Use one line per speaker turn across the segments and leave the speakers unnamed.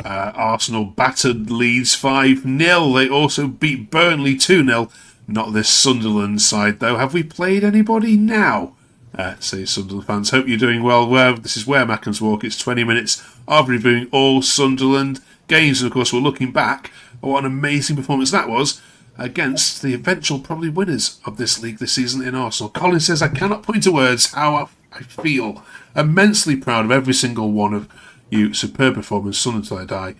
Arsenal battered Leeds 5-0. They also beat Burnley 2-0. Not this Sunderland side, though. Have we played anybody now? Say Sunderland fans. Hope you're doing well. This is Where Mackems Walk. It's 20 minutes of reviewing all Sunderland games. And, of course, we're looking back at what an amazing performance that was against the eventual probably winners of this league this season in Arsenal. Colin says, I cannot put into words how I feel. Immensely proud of every single one of you. Superb performance, Sun until I die,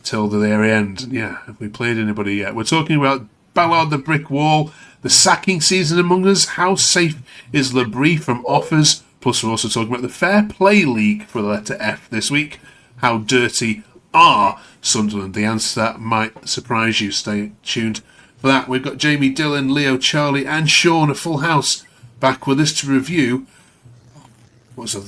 till the very end. Yeah, have we played anybody yet? We're talking about Ballard, the brick wall, the sacking season among us. How safe is Labrie from offers? Plus, we're also talking about the Fair Play League for the letter F this week. How dirty are Sunderland? The answer to that might surprise you. Stay tuned for that. We've got Jamie, Dylan, Leo, Charlie, and Sean, a full house, back with us to review what was a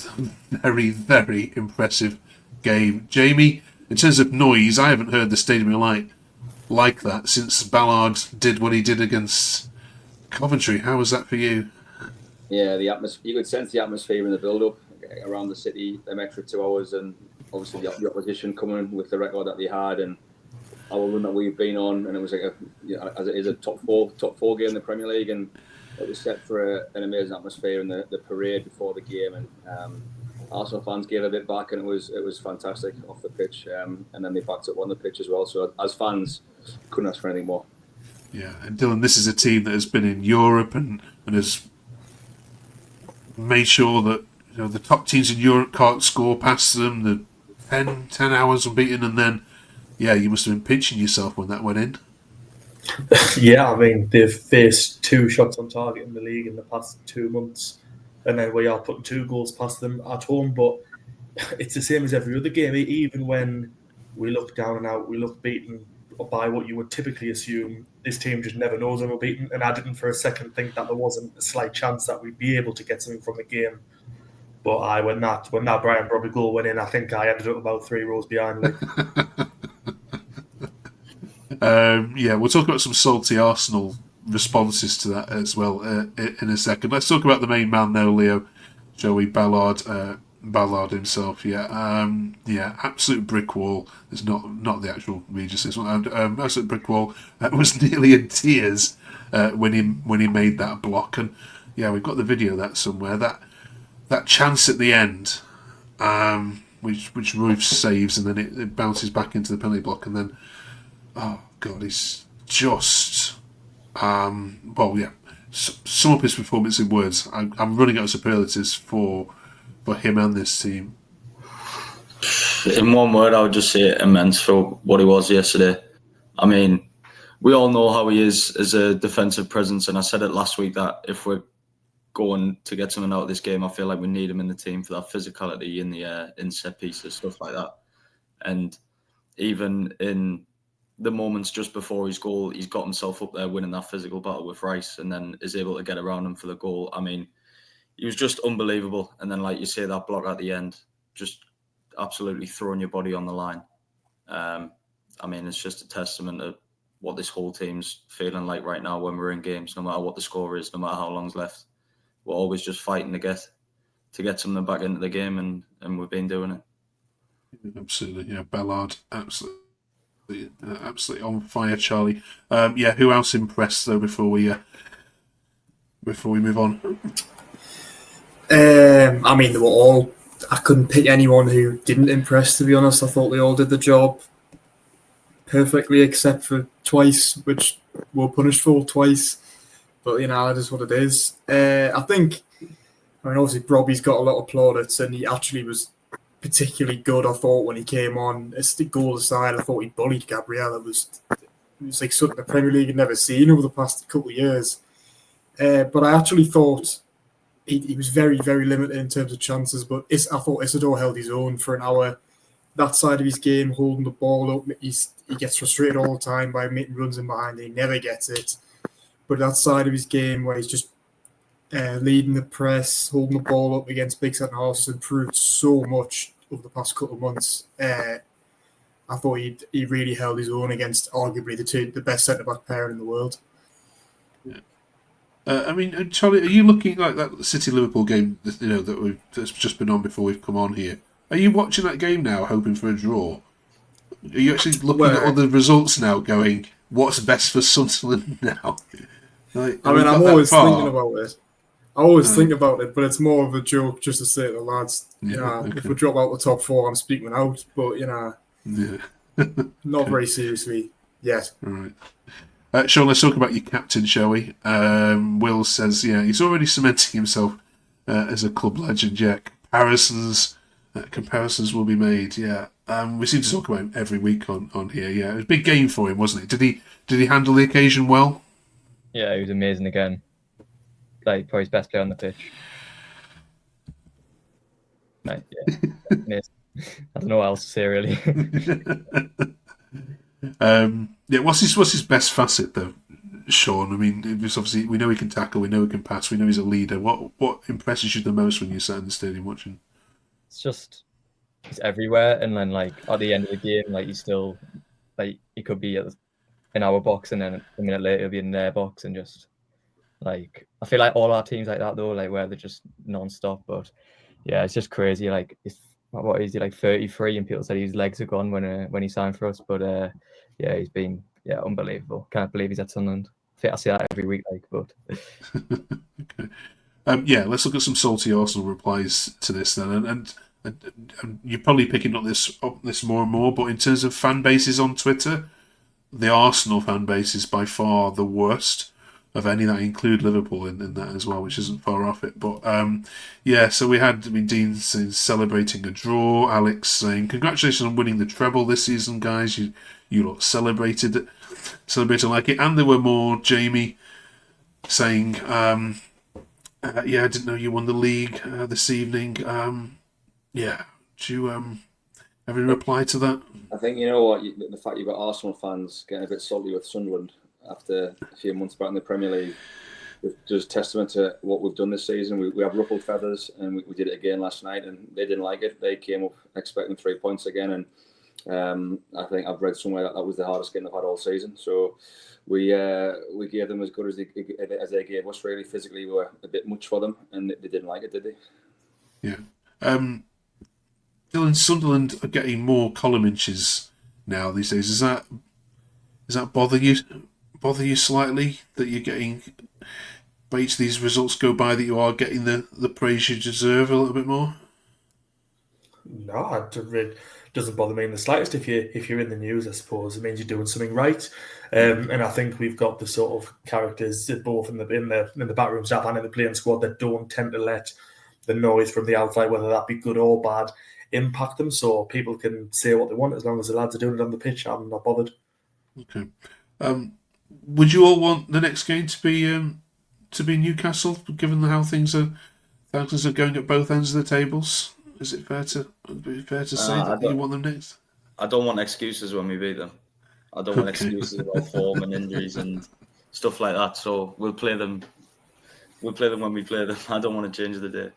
very, very impressive game. Jamie, in terms of noise, I haven't heard the Stadium of Light like that since Ballard did what he did against Coventry. How was that for you?
Yeah, the atmosphere. You could sense the atmosphere in the build-up around the city, them extra 2 hours, and obviously the opposition coming with the record that they had and our run that we've been on, and it was like as it is a top four game in the Premier League, and it was set for an amazing atmosphere in the parade before the game, and Arsenal fans gave a bit back, and it was fantastic off the pitch, and then they backed up on the pitch as well. So as fans, couldn't ask for anything more.
Yeah, and Dylan, this is a team that has been in Europe and has made sure that the top teams in Europe can't score past them. The 10 hours unbeaten, and then you must have been pinching yourself when that went in.
Yeah, I mean, they've faced 2 shots on target in the league in the past 2 months, and then we are putting 2 goals past them at home. But it's the same as every other game. Even when we look down and out, we look beaten by what you would typically assume. This team just never knows when we're beaten, and I didn't for a second think that there wasn't a slight chance that we'd be able to get something from the game. But when that Brian Brobby goal went in, I think I ended up about 3 rows behind.
We'll talk about some salty Arsenal responses to that as well in a second. Let's talk about the main man now, Leo. Joey Ballard. Ballard himself, absolute brick wall. It's not the actual Regis. This one, absolute brick wall. Was nearly in tears when he made that block, and we've got the video of that somewhere. That chance at the end, which Ruth saves, and then it bounces back into the penalty block, and then oh god, he's just sum up his performance in words. I'm running out of superlatives for him and this team.
In one word, I would just say immense for what he was yesterday. I mean, we all know how he is as a defensive presence, and I said it last week that if we're going to get something out of this game, I feel like we need him in the team for that physicality in the in set pieces, stuff like that. And even in the moments just before his goal, he's got himself up there winning that physical battle with Rice, and then is able to get around him for the goal. I mean, he was just unbelievable. And then, like you say, that block at the end, just absolutely throwing your body on the line. I mean, it's just a testament to what this whole team's feeling like right now when we're in games, no matter what the score is, no matter how long's left. We're always just fighting to get something back into the game, and we've been doing it.
Absolutely, yeah. Ballard, absolutely on fire. Charlie, who else impressed though before we move on?
I mean, they were all. I couldn't pick anyone who didn't impress, to be honest. I thought they all did the job perfectly, except for twice, which were punished for twice. But, that is what it is. I think, obviously, Robbie's got a lot of plaudits, and he actually was particularly good, I thought, when he came on. As the goal aside, I thought he bullied Gabriel. It was like something the Premier League had never seen over the past couple of years. But I actually thought he was very, very limited in terms of chances, but I thought Isidore held his own for an hour. That side of his game, holding the ball up, he gets frustrated all the time by making runs in behind. He never gets it. But that side of his game, where he's just leading the press, holding the ball up against big centre halves, has improved so much over the past couple of months. I thought he really held his own against arguably the best centre back pair in the world.
Yeah. I mean, Charlie, are you looking like that City Liverpool game? That's just been on before we've come on here. Are you watching that game now, hoping for a draw? Are you actually looking at other results now, going, what's best for Sunderland now? Like,
I mean, I'm always thinking about it. I always think about it, but it's more of a joke just to say to the lads, if we drop out the top 4, I'm speaking out. But, not very seriously yet.
Right. Sean, let's talk about your captain, shall we? Will says, he's already cementing himself as a club legend. Yeah, comparisons will be made. Yeah, we seem to talk about him every week on here. Yeah, it was a big game for him, wasn't it? Did he handle the occasion well?
Yeah, he was amazing again. Like, probably his best player on the pitch. Like, yeah, amazing. I don't know what else to say really.
What's his best facet though, Sean? I mean, it's obviously we know he can tackle, we know he can pass, we know he's a leader. What impresses you the most when you sat in the stadium watching?
It's just he's everywhere, and then like at the end of the game, like he's still like he could be in our box, and then a minute later he'll be in their box, and just like I feel like all our teams like that though, like where they're just non-stop. But yeah, it's just crazy. Like what is he, like 33, and people said his legs are gone when he signed for us. But he's been unbelievable. Can't believe he's at Sunderland. I think I see that every week, but
okay. Let's look at some salty Arsenal replies to this then, and you're probably picking up this more and more. But in terms of fan bases on Twitter, the Arsenal fan base is by far the worst of any. That include Liverpool in that as well, which isn't far off it. But so we had Dean saying celebrating a draw, Alex saying congratulations on winning the treble this season, guys. You lot celebrated like it, and there were more. Jamie saying, I didn't know you won the league this evening. Do you have any reply to that?
I think, you know what, the fact you've got Arsenal fans getting a bit salty with Sunderland after a few months back in the Premier League is just testament to what we've done this season. We have ruffled feathers, and we did it again last night, and they didn't like it. They came up expecting 3 points again, and I think I've read somewhere that was the hardest game they've had all season. So we gave them as good as they gave us. Really, physically, we were a bit much for them, and they didn't like it, did they?
Yeah. Dylan, Sunderland are getting more column inches now these days. Does that bother you slightly that you're getting, by each of these results go by, that you are getting the praise you deserve a little bit more?
No, it doesn't bother me in the slightest. If you're in the news, I suppose it means you're doing something right. And I think we've got the sort of characters both in the backroom staff and in the playing squad that don't tend to let the noise from the outside, whether that be good or bad, impact them. So people can say what they want as long as the lads are doing it on the pitch. I'm not bothered.
Okay. Would you all want the next game to be Newcastle, given how things are going at both ends of the tables? Is it fair to say that you want them next?
I don't want excuses when we beat them. I don't want excuses about form and injuries and stuff like that. So we'll play them. We'll play them when we play them. I don't want to change the day.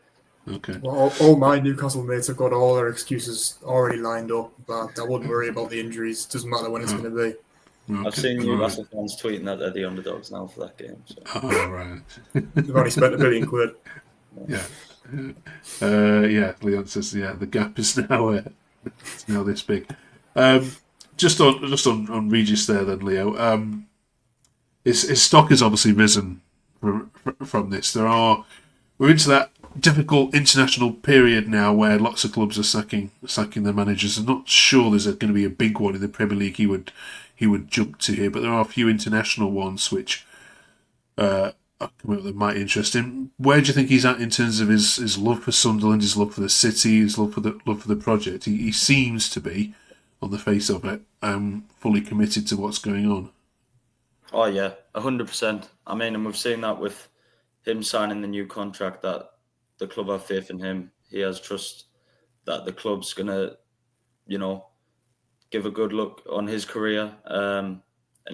Okay.
Well, all my Newcastle mates have got all their excuses already lined up, but I wouldn't worry about the injuries. Doesn't matter when it's going to be.
Okay.
I've seen Newcastle fans tweeting that they're the underdogs now for that game. So.
Oh, right.
They've only spent £1 billion.
Yeah. Leon says, the gap is now it's now this big. Just on Regis there then, Leo. His stock has obviously risen from this. We're into that difficult international period now where lots of clubs are sacking their managers. I'm not sure there's going to be a big one in the Premier League he would jump to here, but there are a few international ones which that might interest him. Where do you think he's at in terms of his love for Sunderland, his love for the city, his love for the project? He seems to be, on the face of it, fully committed to what's going on.
Oh yeah, 100%. I mean, and we've seen that with him signing the new contract, that the club have faith in him. He has trust that the club's gonna, give a good look on his career. And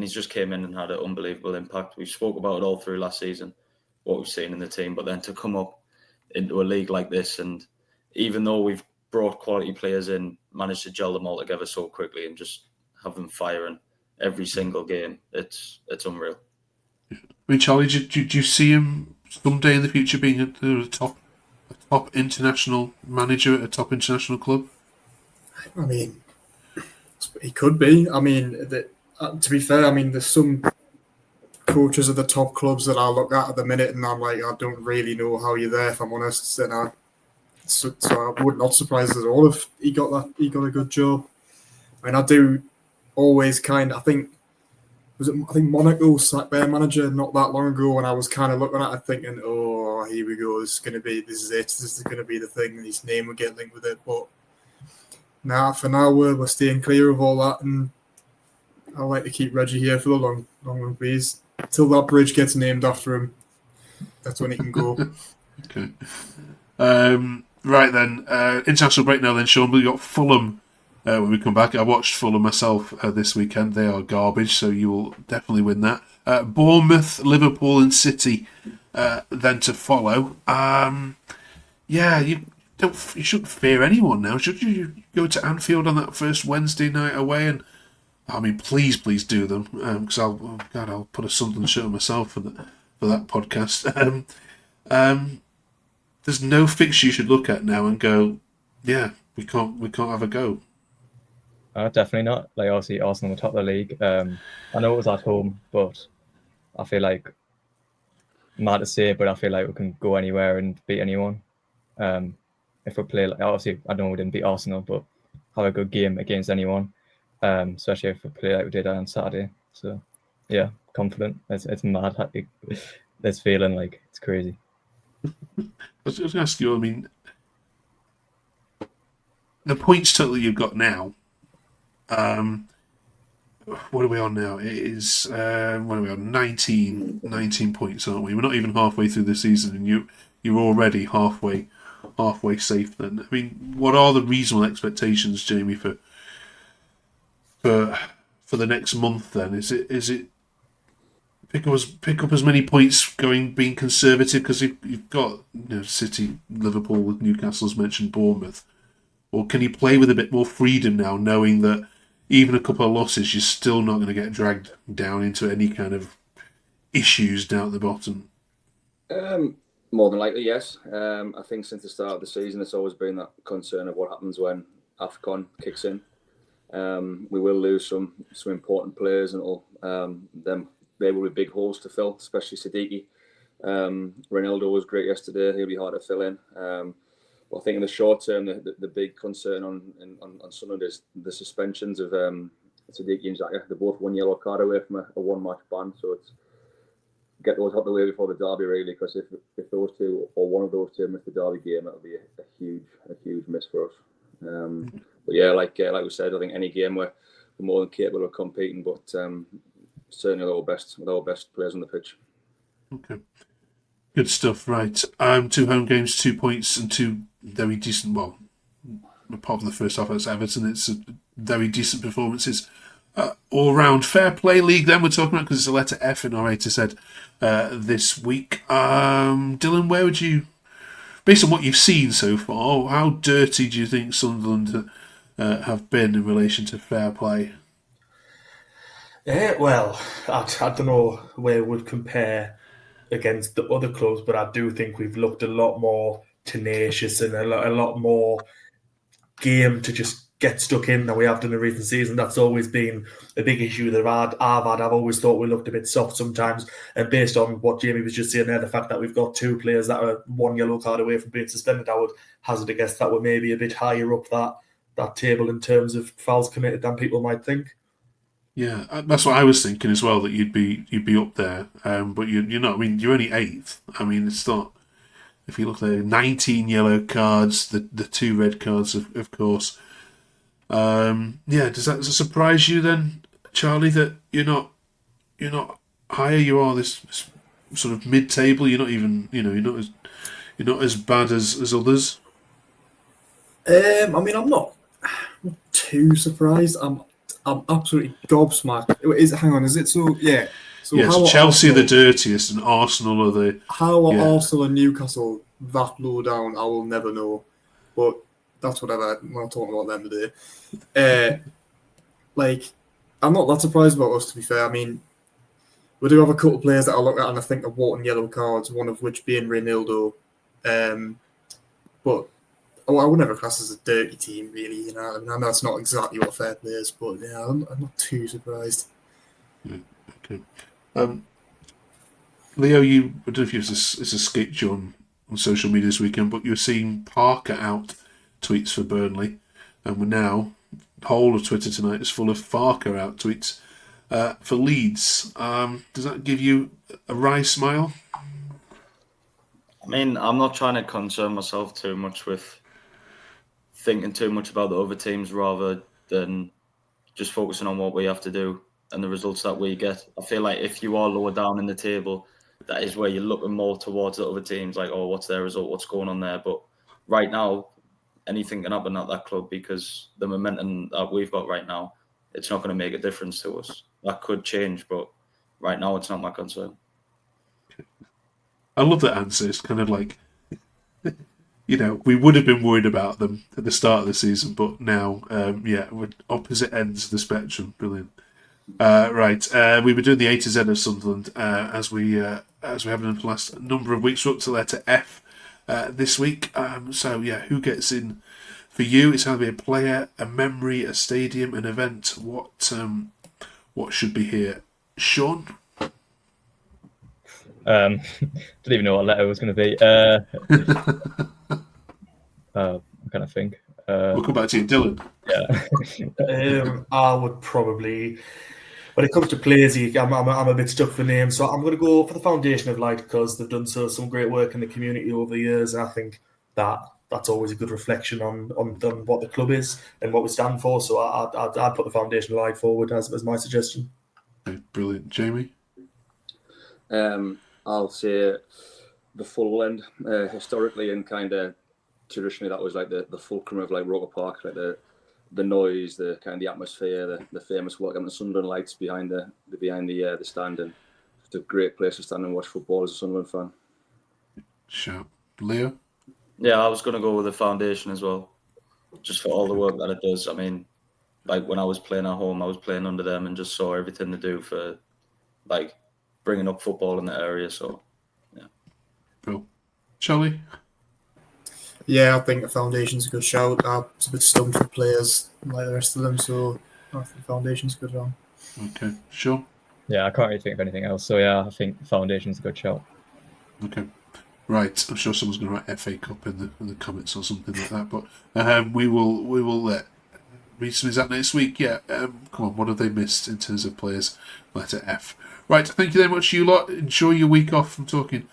he's just came in and had an unbelievable impact. We spoke about it all through last season, what we've seen in the team, but then to come up into a league like this, and even though we've brought quality players in, managed to gel them all together so quickly and just have them firing every single game, it's unreal.
I mean, Charlie, do you see him someday in the future being a top international manager at a top international club?
I mean, He could be. I mean, to be fair, I mean, there's some coaches at the top clubs that I look at the minute, and I'm like, I don't really know how you're there, if I'm honest. And so I would not surprise at all if he got a good job. I mean, I do always I think Monaco sacked their manager not that long ago, and I was kind of looking at it thinking, oh, here we go, this is going to be the thing, and his name will get linked with it. But for now, we're staying clear of all that, and I like to keep Reggie here for the long run, please. Till that bridge gets named after him, that's when he can go.
Okay. Right then, international break now then, Sean. We've got Fulham when we come back. I watched Fulham myself this weekend. They are garbage, so you will definitely win that. Bournemouth, Liverpool and City then to follow. You shouldn't fear anyone now, should you? You go to Anfield on that first Wednesday night away, and I mean, please do them, because I'll put a Sunderland shirt on myself for that podcast. There's no fixture you should look at now and go, yeah, we can't have a go.
Definitely not. Like, obviously, Arsenal on the top of the league. I know it was at home, but I feel like, mad to say, but I feel like we can go anywhere and beat anyone. If we play, like, obviously, I know we didn't beat Arsenal, but have a good game against anyone, especially if we play like we did on Saturday. So, yeah, confident. It's mad. This feeling, like, it's crazy.
I was going to ask you, I mean, the points total you've got now, what are we on now? It is, what are we on? 19 points, aren't we? We're not even halfway through the season, and you're already halfway safe then. I mean, what are the reasonable expectations, Jamie, for the next month then? Is it pick up as many points being conservative, because you've got City, Liverpool, Newcastle's mentioned, Bournemouth, or can you play with a bit more freedom now, knowing that even a couple of losses, you're still not going to get dragged down into any kind of issues down at the bottom?
More than likely, yes. I think since the start of the season, it's always been that concern of what happens when AFCON kicks in. We will lose some important players, and they will be big holes to fill, especially Siddiqui. Ronaldo was great yesterday; he'll be hard to fill in. But I think in the short term, the big concern on Sunderland is the suspensions of Siddiqui and Xhaka. They're both 1 yellow card away from a 1-match ban, so it's get those out of the way before the derby, really, because if those two or one of those two miss the derby game, that'll be a huge miss for us. But yeah, like we said, I think any game we're more than capable of competing, but certainly with our best players on the pitch.
Okay, good stuff. Right, 2 home games, 2 points, and 2 very decent. Well, apart from the first half against Everton, it's very decent performances. All round fair play league. Then we're talking about, because it's a letter F in our A to Z this week. Dylan, where would you, based on what you've seen so far, how dirty do you think Sunderland have been in relation to fair play?
Well, I don't know where it would compare against the other clubs, but I do think we've looked a lot more tenacious and a lot more game to just get stuck in than we have done in recent season. That's always been a big issue that I've had. I've always thought we looked a bit soft sometimes, and based on what Jamie was just saying there, the fact that we've got 2 players that are 1 yellow card away from being suspended, I would hazard a guess that we're maybe a bit higher up that table in terms of fouls committed than people might think.
Yeah, that's what I was thinking as well, that you'd be up there, but you're not. I mean, you're only 8th. I mean, it's not. If you look there, 19 yellow cards, the 2 red cards, of course. Does that surprise you then, Charlie, that you're not higher? You are this sort of mid-table. You're not even, you're not as bad as others.
I mean, I'm not too surprised. I'm absolutely gobsmacked. Hang on, is it so? Yeah. So
Chelsea are the dirtiest, and Arsenal are the.
How are Arsenal and Newcastle that low down? I will never know, but that's whatever. We're not talking about them today. I'm not that surprised about us, to be fair. I mean, we do have a couple of players that I look at and I think are wanting yellow cards, one of which being Ronaldo. But I would never class as a dirty team, really. You know, I know it's not exactly what fair play is, but yeah, I'm not too surprised.
Okay. Leo, I don't know if it's escaped you on social media this weekend, but you're seeing Parker out tweets for Burnley, and we're now, the whole of Twitter tonight is full of Farker out tweets for Leeds. Does that give you a wry smile?
I mean, I'm not trying to concern myself too much with thinking too much about the other teams rather than just focusing on what we have to do and the results that we get. I feel like if you are lower down in the table, that is where you're looking more towards the other teams, like, oh, what's their result, what's going on there. But right now, anything can happen at that club because the momentum that we've got right now, it's not going to make a difference to us. That could change, but right now it's not my concern.
I love that answer. It's kind of like, we would have been worried about them at the start of the season, but now, we're opposite ends of the spectrum. Brilliant. Right, we were doing the A to Z of Sunderland as we have done for the last number of weeks. We're up to letter F this week. Who gets in for you? It's either a player, a memory, a stadium, an event. What should be here? Sean?
Didn't even know what letter it was going to be. I'm trying to think.
We'll come back to you, Dylan.
Yeah.
I would probably, when it comes to players, I'm a bit stuck for names, so I'm going to go for the Foundation of Light because they've done some great work in the community over the years, and I think that's always a good reflection on what the club is and what we stand for. So I'd put the Foundation of Light forward as my suggestion.
Okay, brilliant. Jamie?
I'll say the full end. Historically and kind of traditionally, that was like the fulcrum of like Roker Park, like the noise, the kind of the atmosphere, the famous welcome to Sunderland lights behind the stand, and it's a great place to stand and watch football as a Sunderland fan.
Sure. Leo?
Yeah, I was going to go with the Foundation as well, just for all the work that it does. I mean, like when I was playing at home, I was playing under them and just saw everything they do for like bringing up football in the area. So, yeah.
Cool. Charlie?
Yeah, I think the Foundation's a good shout. I was a bit stumped for players like the rest of them, so I think Foundation's a good one.
Okay. Sure.
Yeah, I can't really think of anything else. So yeah, I think Foundation's a good shout.
Okay. Right. I'm sure someone's going to write FA Cup in the comments or something like that. But we will read some of that next week. Yeah. Come on. What have they missed in terms of players? Letter F. Right. Thank you very much, you lot. Enjoy your week off from talking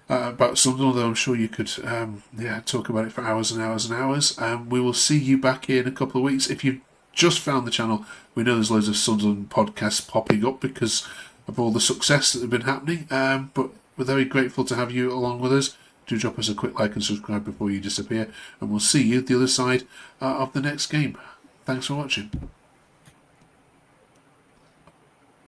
about something, although I'm sure you could talk about it for hours and hours and hours. We will see you back here in a couple of weeks. If you've just found the channel, we know there's loads of Sunderland podcasts popping up because of all the success that have been happening, but we're very grateful to have you along with us. Do drop us a quick like and subscribe before you disappear, and we'll see you at the other side of the next game. Thanks for watching.